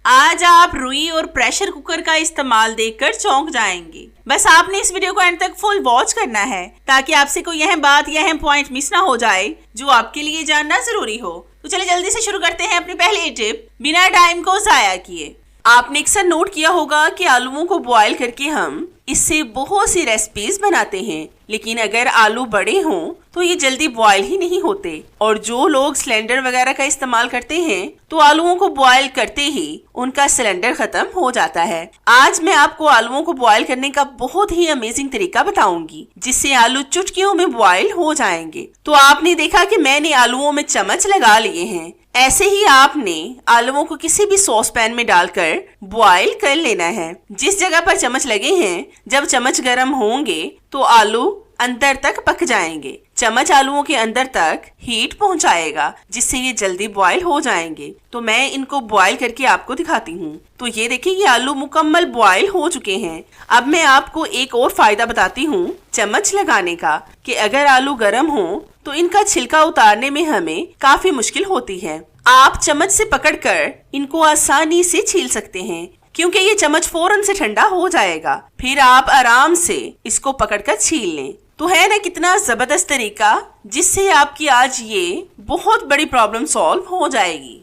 आज आप रुई और प्रेशर कुकर का इस्तेमाल देखकर चौंक जाएंगे। बस आपने इस वीडियो को एंड तक फुल वॉच करना है ताकि आपसे कोई यह बात या अहम पॉइंट मिस ना हो जाए जो आपके लिए जानना जरूरी हो। तो चलिए जल्दी से शुरू करते हैं अपनी पहली टिप बिना टाइम को जाया किए। आपने अक्सर नोट किया होगा कि आलूओं को बॉयल करके हम इससे बहुत सी रेसिपीज बनाते हैं, लेकिन अगर आलू बड़े हों तो ये जल्दी बॉयल ही नहीं होते और जो लोग सिलेंडर वगैरह का इस्तेमाल करते हैं तो आलूओं को बॉयल करते ही उनका सिलेंडर खत्म हो जाता है। आज मैं आपको आलूओं को बॉयल करने का बहुत ही अमेजिंग तरीका बताऊंगी जिससे आलू चुटकियों में बॉयल हो जाएंगे। तो आपने देखा कि मैंने आलूओं में चम्मच लगा लिए हैं, ऐसे ही आपने आलूओं को किसी भी सॉस पैन में डालकर बॉयल कर लेना है। जिस जगह पर चम्मच लगे हैं, जब चम्मच गर्म होंगे तो आलू अंदर तक पक जाएंगे। चम्मच आलूओं के अंदर तक हीट पहुंचाएगा जिससे ये जल्दी बॉयल हो जाएंगे। तो मैं इनको बॉयल करके आपको दिखाती हूँ। तो ये देखिए ये आलू मुकम्मल बॉयल हो चुके हैं। अब मैं आपको एक और फायदा बताती हूँ चम्मच लगाने का कि अगर आलू गर्म हो तो इनका छिलका उतारने में हमें काफी मुश्किल होती है। आप चम्मच से पकड़कर इनको आसानी से छील सकते हैं क्योंकि ये चम्मच फौरन से ठंडा हो जाएगा। फिर आप आराम से इसको पकड़कर छील लें। तो है ना कितना जबरदस्त तरीका जिससे आपकी आज ये बहुत बड़ी प्रॉब्लम सॉल्व हो जाएगी।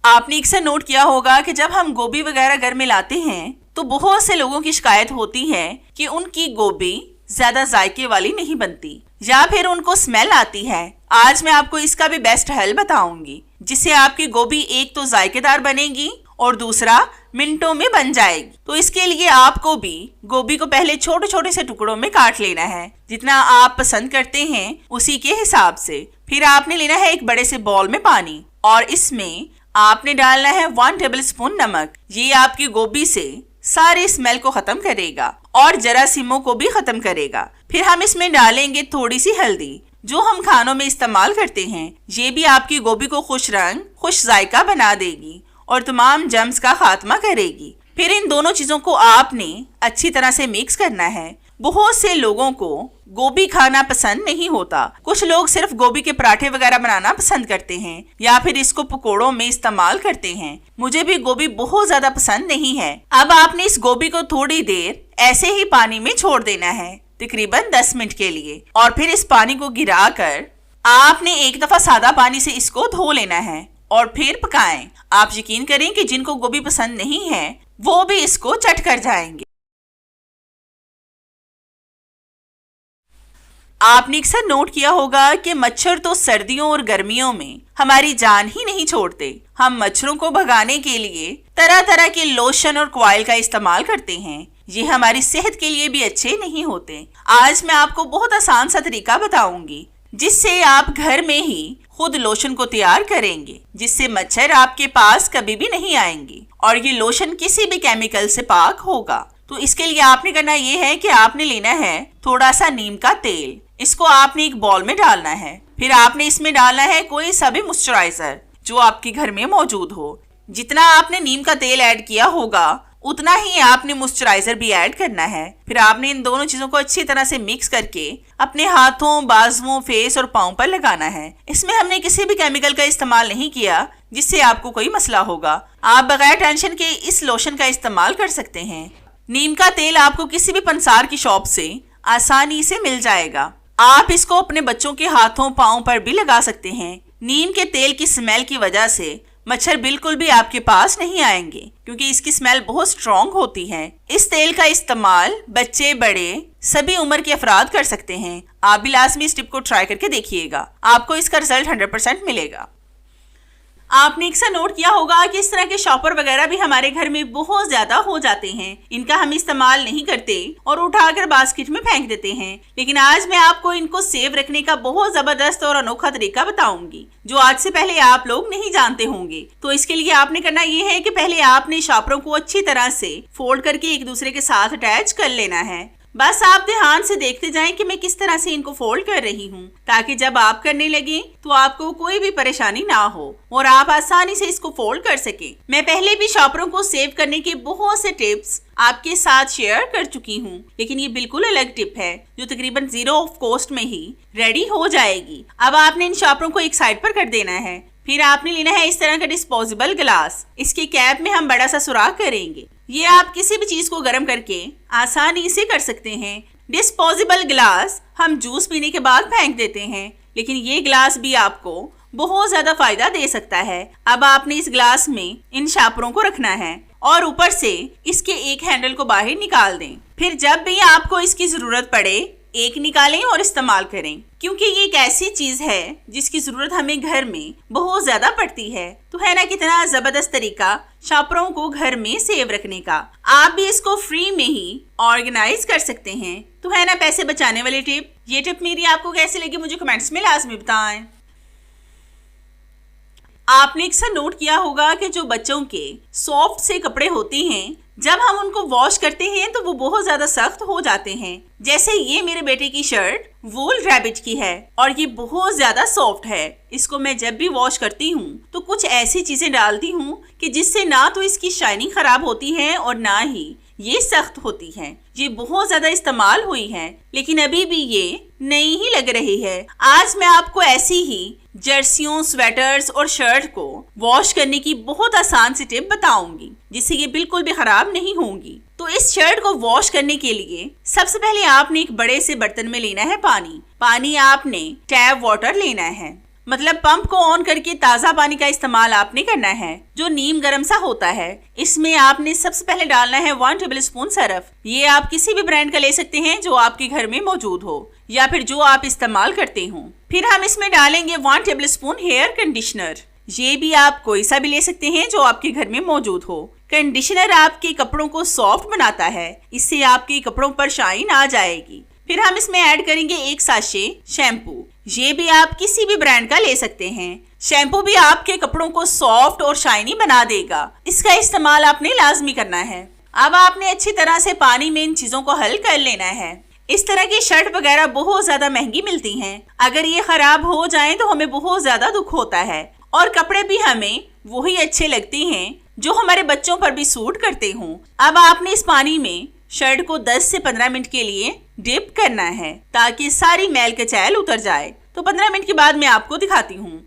आपने अक्सर नोट किया होगा कि जब हम गोभी वगैरह घर में लाते हैं तो बहुत से लोगों की शिकायत होती है कि उनकी गोभी ज्यादा जायके वाली नहीं बनती या फिर उनको स्मेल आती है। आज मैं आपको इसका भी बेस्ट हल बताऊंगी जिससे आपकी गोभी एक तो जायकेदार बनेगी और दूसरा मिनटों में बन जाएगी। तो इसके लिए आपको भी गोभी को पहले छोटे छोटे से टुकड़ों में काट लेना है, जितना आप पसंद करते हैं उसी के हिसाब से। फिर आपने लेना है एक बड़े से बाउल में पानी और इसमें आपने डालना है 1 टेबलस्पून नमक। ये आपकी गोभी से सारे स्मेल को खत्म करेगा और जरासीमों को भी खत्म करेगा। फिर हम इसमें डालेंगे थोड़ी सी हल्दी जो हम खानों में इस्तेमाल करते हैं। ये भी आपकी गोभी को खुश रंग खुश जायका बना देगी और तमाम जर्म्स का खात्मा करेगी। फिर इन दोनों चीजों को आपने अच्छी तरह से मिक्स करना है। बहुत से लोगों को गोभी खाना पसंद नहीं होता। कुछ लोग सिर्फ गोभी के पराठे वगैरह बनाना पसंद करते हैं या फिर इसको पकोड़ों में इस्तेमाल करते हैं। मुझे भी गोभी बहुत ज्यादा पसंद नहीं है। अब आपने इस गोभी को थोड़ी देर ऐसे ही पानी में छोड़ देना है, तकरीबन 10 मिनट के लिए, और फिर इस पानी को गिराकर आपने एक दफा सादा पानी से इसको धो लेना है और फिर पकाएं। आप यकीन करें कि जिनको गोभी पसंद नहीं है वो भी इसको चट कर जाएंगे। आपने अक्सर नोट किया होगा कि मच्छर तो सर्दियों और गर्मियों में हमारी जान ही नहीं छोड़ते। हम मच्छरों को भगाने के लिए तरह तरह के लोशन और कॉइल का इस्तेमाल करते हैं। ये हमारी सेहत के लिए भी अच्छे नहीं होते। आज मैं आपको बहुत आसान सा तरीका बताऊंगी जिससे आप घर में ही खुद लोशन को तैयार करेंगे, जिससे मच्छर आपके पास कभी भी नहीं आएंगे और ये लोशन किसी भी केमिकल से पाक होगा। तो इसके लिए आपने करना ये है कि आपने लेना है थोड़ा सा नीम का तेल। इसको आपने एक बाउल में डालना है। फिर आपने इसमें डालना है कोई सा भी मॉइस्चराइजर जो आपके घर में मौजूद हो। जितना आपने नीम का तेल ऐड किया होगा उतना ही आपने मॉइस्चराइजर भी ऐड करना है। फिर आपने इन दोनों चीजों को अच्छी तरह से मिक्स करके अपने हाथों, बाजुओं, फेस और पाँव पर लगाना है। इसमें हमने किसी भी केमिकल का इस्तेमाल नहीं किया जिससे आपको कोई मसला होगा। आप बगैर टेंशन के इस लोशन का इस्तेमाल कर सकते हैं। नीम का तेल आपको किसी भी पंसार की शॉप से आसानी से मिल जाएगा। आप इसको अपने बच्चों के हाथों, पाँव पर भी लगा सकते हैं। नीम के तेल की स्मेल की वजह से मच्छर बिल्कुल भी आपके पास नहीं आएंगे क्योंकि इसकी स्मेल बहुत स्ट्रॉन्ग होती है। इस तेल का इस्तेमाल बच्चे, बड़े, सभी उम्र के अफराद कर सकते हैं। आप भी लाजमी इस टिप को ट्राई करके देखिएगा, आपको इसका रिजल्ट 100% मिलेगा। आपने अक्सर नोट किया होगा कि इस तरह के शॉपर वगैरह भी हमारे घर में बहुत ज्यादा हो जाते हैं। इनका हम इस्तेमाल नहीं करते और उठाकर बास्केट में फेंक देते हैं। लेकिन आज मैं आपको इनको सेव रखने का बहुत जबरदस्त और अनोखा तरीका बताऊंगी जो आज से पहले आप लोग नहीं जानते होंगे। तो इसके लिए आपने करना ये है कि पहले आपने शॉपरों को अच्छी तरह से फोल्ड करके एक दूसरे के साथ अटैच कर लेना है। बस आप ध्यान से देखते जाएं कि मैं किस तरह से इनको फोल्ड कर रही हूँ, ताकि जब आप करने लगे तो आपको कोई भी परेशानी ना हो और आप आसानी से इसको फोल्ड कर सके। मैं पहले भी शॉपरों को सेव करने के बहुत से टिप्स आपके साथ शेयर कर चुकी हूँ, लेकिन ये बिल्कुल अलग टिप है जो तकरीबन 0 ऑफ कॉस्ट में ही रेडी हो जाएगी। अब आपने इन शॉपरों को एक साइड पर कर देना है। फिर आपने लेना है इस तरह का डिस्पोजेबल गिलास। इसके कैप में हम बड़ा सा सुराख करेंगे। ये आप किसी भी चीज को गर्म करके आसानी से कर सकते हैं। डिस्पोजेबल गिलास हम जूस पीने के बाद फेंक देते हैं, लेकिन ये गिलास भी आपको बहुत ज्यादा फायदा दे सकता है। अब आपने इस गिलास में इन शापरों को रखना है और ऊपर से इसके एक हैंडल को बाहर निकाल दें। फिर जब भी आपको इसकी जरूरत पड़े एक निकालें और इस्तेमाल करें, क्योंकि ये एक ऐसी चीज है जिसकी जरूरत हमें घर में बहुत ज्यादा पड़ती है। तो है ना कितना जबरदस्त तरीका शॉपरों को घर में सेव रखने का। आप भी इसको फ्री में ही ऑर्गेनाइज कर सकते हैं। तो है ना पैसे बचाने वाली टिप। ये टिप मेरी आपको कैसी लगी मुझे कमेंट्स में लाजमी बताएं। आपने अक्सर नोट किया होगा कि जो बच्चों के सॉफ्ट से कपड़े होते हैं, जब हम उनको वॉश करते हैं तो वो बहुत ज्यादा सख्त हो जाते हैं। जैसे ये मेरे बेटे की शर्ट वूल रैबिट की है और ये बहुत ज्यादा सॉफ्ट है। इसको मैं जब भी वॉश करती हूँ तो कुछ ऐसी चीजें डालती हूँ कि जिससे ना तो इसकी शाइनिंग खराब होती है और ना ही ये सख्त होती है। ये बहुत ज्यादा इस्तेमाल हुई है, लेकिन अभी भी ये नई ही लग रही है। आज मैं आपको ऐसी ही जर्सियों, स्वेटर्स और शर्ट को वॉश करने की बहुत आसान सी टिप बताऊंगी, जिससे ये बिल्कुल भी खराब नहीं होंगी। तो इस शर्ट को वॉश करने के लिए सबसे पहले आपने एक बड़े से बर्तन में लेना है पानी आपने टैप वाटर लेना है, मतलब पंप को ऑन करके ताज़ा पानी का इस्तेमाल आपने करना है जो नीम गर्म सा होता है। इसमें आपने सबसे पहले डालना है 1 टेबल स्पून सरफ। ये आप किसी भी ब्रांड का ले सकते हैं जो आपके घर में मौजूद हो या फिर जो आप इस्तेमाल करते हो। फिर हम इसमें डालेंगे 1 टेबल स्पून हेयर कंडीशनर। ये भी आप कोई सा भी ले सकते हैं जो आपके घर में मौजूद हो। कंडीशनर आपके कपड़ों को सॉफ्ट बनाता है, इससे आपके कपड़ों पर शाइन आ जाएगी। फिर हम इसमें ऐड करेंगे 1 साशे शैम्पू। ये भी आप किसी भी ब्रांड का ले सकते हैं। शैम्पू भी आपके कपड़ों को सॉफ्ट और शाइनी बना देगा। इसका इस्तेमाल आपने लाजमी करना है। अब आपने अच्छी तरह से पानी में इन चीजों को हल कर लेना है। इस तरह की शर्ट वगैरह बहुत ज्यादा महंगी मिलती हैं। अगर ये खराब हो जाए तो हमें बहुत ज्यादा दुख होता है और कपड़े भी हमें वही अच्छे लगते हैं जो हमारे बच्चों पर भी सूट करते हों। अब आपने इस पानी में शर्ट को 10 से 15 मिनट के लिए डिप करना है ताकि सारी मैल कचैल उतर जाए। तो 15 मिनट के बाद मैं आपको दिखाती हूँ।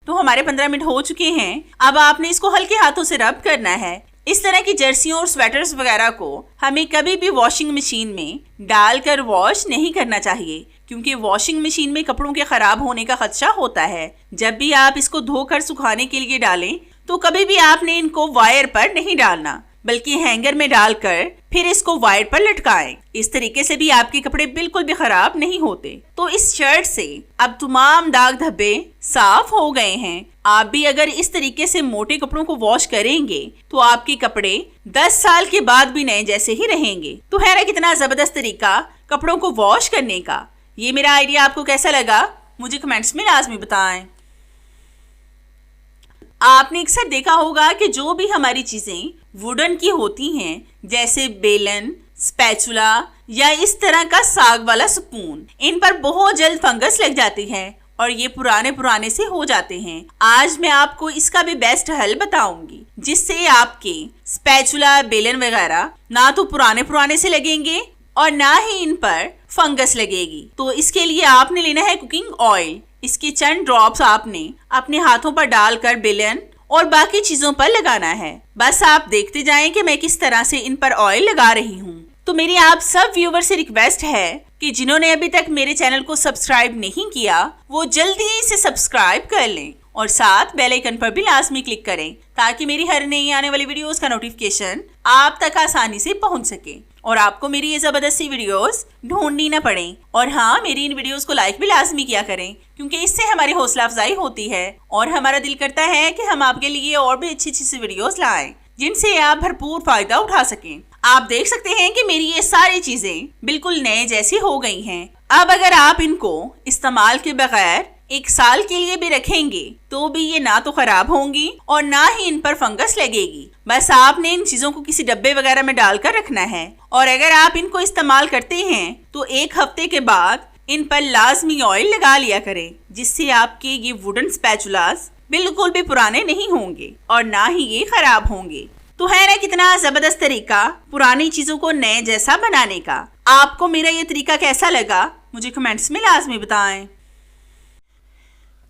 तो हमारे 15 मिनट हो चुके हैं। अब आपने इसको हल्के हाथों से रब करना है। इस तरह की जर्सियों और स्वेटर्स वगैरह को हमें कभी भी वॉशिंग मशीन में डालकर वॉश नहीं करना चाहिए, क्योंकि वॉशिंग मशीन में कपड़ों के खराब होने का खदशा होता है। जब भी आप इसको धोकर सुखाने के लिए डालें तो कभी भी आपने इनको वायर पर नहीं डालना, बल्कि हैंगर में डालकर फिर इसको वायर पर लटकाएं। इस तरीके से भी आपके कपड़े बिल्कुल भी खराब नहीं होते। तो इस शर्ट से अब तमाम दाग धब्बे साफ हो गए हैं। आप भी अगर इस तरीके से मोटे कपड़ों को वॉश करेंगे तो आपके कपड़े 10 साल के बाद भी नए जैसे ही रहेंगे। तो है ना कितना जबरदस्त तरीका कपड़ों को वॉश करने का। ये मेरा आइडिया आपको कैसा लगा मुझे कमेंट्स में लाजमी बताएं। आपने अक्सर देखा होगा कि जो भी हमारी चीजें वुडन की होती हैं, जैसे बेलन, स्पैचुला या इस तरह का साग वाला स्पून, इन पर बहुत जल्द फंगस लग जाती है और ये पुराने से हो जाते हैं। आज मैं आपको इसका भी बेस्ट हल बताऊंगी, जिससे आपके स्पैचुला, बेलन वगैरह ना तो पुराने से लगेंगे और ना ही इन पर फंगस लगेगी। तो इसके लिए आपने लेना है कुकिंग ऑयल। इसके चंद ड्रॉप्स आपने अपने हाथों पर डालकर बेलन और बाकी चीजों पर लगाना है। बस आप देखते जाएं कि मैं किस तरह से इन पर ऑयल लगा रही हूँ। तो मेरी आप सब व्यूवर से रिक्वेस्ट है कि जिन्होंने अभी तक मेरे चैनल को सब्सक्राइब नहीं किया वो जल्दी से सब्सक्राइब कर लें और साथ बेल आइकन पर भी लाजमी क्लिक करें, ताकि मेरी हर नई आने वाली वीडियोस का नोटिफिकेशन आप तक आसानी से पहुंच सके और आपको मेरी ये जबरदस्त सी वीडियोस ढूंढनी ना पड़े। और हाँ, मेरी इन वीडियोस को लाइक भी लाजमी किया करें, क्योंकि इससे हमारी हौसला अफजाई होती है और हमारा दिल करता है कि हम आपके लिए और भी अच्छी सी वीडियोस लाएं जिनसे आप भरपूर फायदा उठा सकें। आप देख सकते हैं कि मेरी ये सारी चीजें बिल्कुल नए जैसी हो गई हैं। अब अगर आप इनको इस्तेमाल के बगैर 1 साल के लिए भी रखेंगे तो भी ये ना तो खराब होंगी और ना ही इन पर फंगस लगेगी। बस आपने इन चीजों को किसी डब्बे वगैरह में डालकर रखना है और अगर आप इनको इस्तेमाल करते हैं तो 1 हफ्ते के बाद इन पर लाजमी ऑयल लगा लिया करें, जिससे आपके ये वुडन स्पैचुलास बिल्कुल भी पुराने नहीं होंगे और ना ही ये खराब होंगे। तो है ना कितना जबरदस्त तरीका पुरानी चीजों को नए जैसा बनाने का। आपको मेरा ये तरीका कैसा लगा मुझे कमेंट्स में लाजमी बताएं।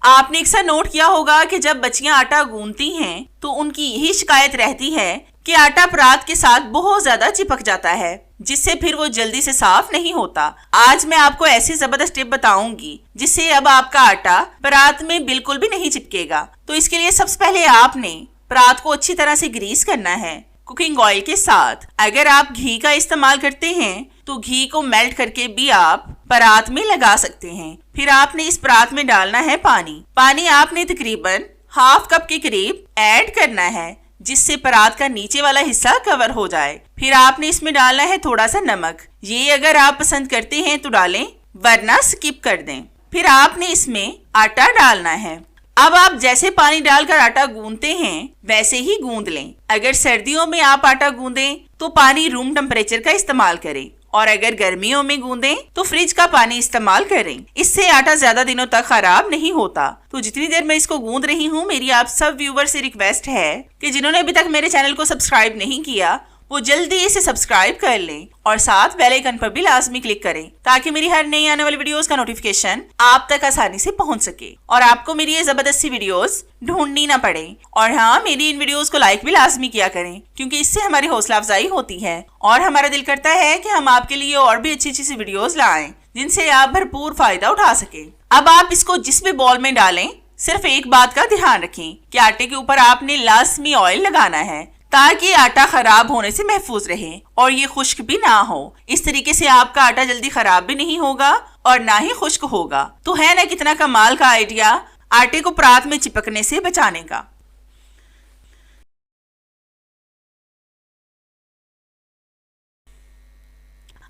आपने अक्सर नोट किया होगा कि जब बच्चियां आटा गूंथती हैं तो उनकी यही शिकायत रहती है कि आटा परात के साथ बहुत ज्यादा चिपक जाता है, जिससे फिर वो जल्दी से साफ नहीं होता। आज मैं आपको ऐसी जबरदस्त टिप बताऊंगी जिससे अब आपका आटा परात में बिल्कुल भी नहीं चिपकेगा। तो इसके लिए सबसे पहले आपने परात को अच्छी तरह से ग्रीस करना है कुकिंग ऑयल के साथ। अगर आप घी का इस्तेमाल करते हैं तो घी को मेल्ट करके भी आप परात में लगा सकते हैं। फिर आपने इस परात में डालना है पानी आपने तकरीबन ½ कप के करीब ऐड करना है, जिससे परात का नीचे वाला हिस्सा कवर हो जाए। फिर आपने इसमें डालना है थोड़ा सा नमक। ये अगर आप पसंद करते हैं तो डालें, वरना स्किप कर दें। फिर आपने इसमें आटा डालना है। अब आप जैसे पानी डालकर आटा गूंदते हैं वैसे ही गूंद लें। अगर सर्दियों में आप आटा गूंदें तो पानी रूम टेम्परेचर का इस्तेमाल करें और अगर गर्मियों में गूंदें तो फ्रिज का पानी इस्तेमाल करें। इससे आटा ज्यादा दिनों तक खराब नहीं होता। तो जितनी देर मैं इसको गूंद रही हूँ, मेरी आप सब व्यूवर से रिक्वेस्ट है कि जिन्होंने अभी तक मेरे चैनल को सब्सक्राइब नहीं किया वो जल्दी इसे सब्सक्राइब कर लें और साथ बेल आइकन पर भी लाजमी क्लिक करें, ताकि मेरी हर नई आने वाली वीडियोस का नोटिफिकेशन आप तक आसानी से पहुंच सके और आपको मेरी ये जबरदस्त सी वीडियोस ढूंढनी ना पड़े। और हाँ, मेरी इन वीडियोस को लाइक भी लाजमी किया करें, क्योंकि इससे हमारी हौसला अफजाई होती है और हमारा दिल करता है कि हम आपके लिए और भी अच्छी अच्छी सी वीडियोस लाएं जिनसे आप भरपूर फायदा उठा सके। अब आप इसको जिस भी बॉल में डालें, सिर्फ एक बात का ध्यान रखें कि आटे के ऊपर आपने लाजमी ऑयल लगाना है, ताकि आटा खराब होने से महफूज रहे और ये खुश्क भी ना हो। इस तरीके से आपका आटा जल्दी खराब भी नहीं होगा और ना ही खुश्क होगा। तो है ना कितना कमाल का आइडिया आटे को परात में चिपकने से बचाने का।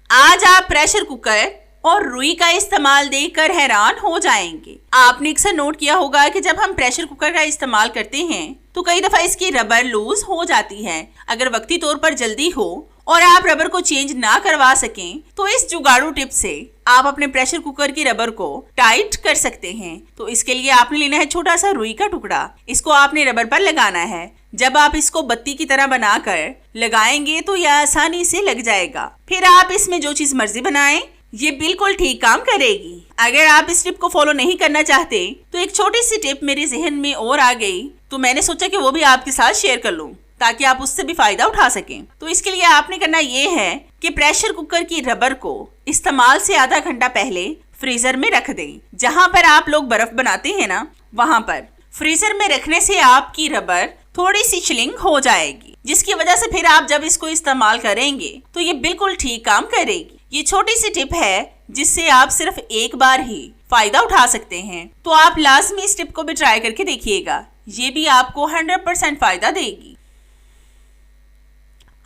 आज आप प्रेशर कुकर और रुई का इस्तेमाल देखकर हैरान हो जाएंगे। आपने अक्सर नोट किया होगा कि जब हम प्रेशर कुकर का इस्तेमाल करते हैं तो कई दफा इसकी रबर लूज हो जाती है। अगर वक्ती तौर पर जल्दी हो और आप रबर को चेंज ना करवा सकें तो इस जुगाड़ू टिप से आप अपने प्रेशर कुकर की रबर को टाइट कर सकते हैं। तो इसके लिए आपने लेना है छोटा सा रुई का टुकड़ा। इसको आपने रबर पर लगाना है। जब आप इसको बत्ती की तरह बनाकर लगाएंगे तो यह आसानी से लग जाएगा। फिर आप इसमें जो चीज मर्जी बनाएं, ये बिल्कुल ठीक काम करेगी। अगर आप इस टिप को फॉलो नहीं करना चाहते तो एक छोटी सी टिप मेरे जहन में और आ गई, तो मैंने सोचा कि वो भी आपके साथ शेयर कर लूं, ताकि आप उससे भी फायदा उठा सकें। तो इसके लिए आपने करना ये है कि प्रेशर कुकर की रबर को इस्तेमाल से आधा घंटा पहले फ्रीजर में रख दें। जहां पर आप लोग बर्फ बनाते हैं ना, वहां पर फ्रीजर में रखने से आपकी रबर थोड़ी सी चिलिंग हो जाएगी, जिसकी वजह से फिर आप जब इसको इस्तेमाल करेंगे तो ये बिल्कुल ठीक काम करेगी। ये छोटी सी टिप है जिससे आप सिर्फ एक बार ही फायदा उठा सकते हैं। तो आप लाजमी इस टिप को भी ट्राई करके देखिएगा, ये भी आपको 100% फायदा देगी।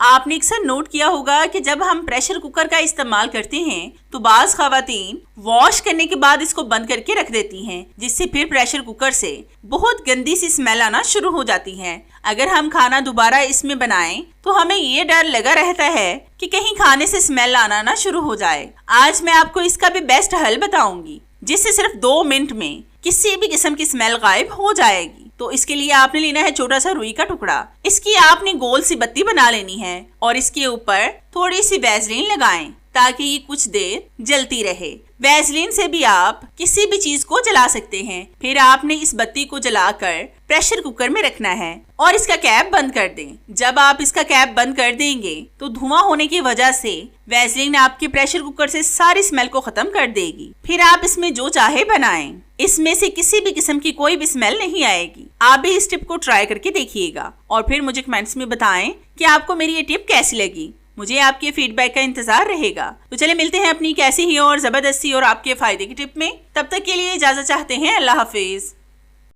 आपने अक्सर नोट किया होगा कि जब हम प्रेशर कुकर का इस्तेमाल करते हैं तो बाज खवातीन वॉश करने के बाद इसको बंद करके रख देती हैं, जिससे फिर प्रेशर कुकर से बहुत गंदी सी स्मेल आना शुरू हो जाती है। अगर हम खाना दोबारा इसमें बनाएं तो हमें ये डर लगा रहता है कि कहीं खाने से स्मेल आना ना शुरू हो जाए। आज मैं आपको इसका भी बेस्ट हल बताऊंगी, जिससे सिर्फ 2 मिनट में किसी भी किस्म की स्मेल गायब हो जाएगी। तो इसके लिए आपने लेना है छोटा सा रुई का टुकड़ा। इसकी आपने गोल सी बत्ती बना लेनी है और इसके ऊपर थोड़ी सी वैसलीन लगाएं, ताकि ये कुछ देर जलती रहे। वैसलीन से भी आप किसी भी चीज को जला सकते हैं। फिर आपने इस बत्ती को जलाकर प्रेशर कुकर में रखना है और इसका कैप बंद कर दें। जब आप इसका कैप बंद कर देंगे तो धुआं होने की वजह से वैसलीन आपके प्रेशर कुकर से सारी स्मेल को खत्म कर देगी। फिर आप इसमें जो चाहे बनाएं, इसमें से किसी भी किस्म की कोई भी स्मेल नहीं आएगी। आप भी इस टिप को ट्राई करके देखिएगा और फिर मुझे कमेंट्स में बताएं कि आपको मेरी ये टिप कैसी लगी। मुझे आपके फीडबैक का इंतजार रहेगा। तो चले मिलते हैं अपनी कैसी ही और जबरदस्ती और आपके फायदे की टिप में। तब तक के लिए इजाजत चाहते हैं। अल्लाह हाफिज।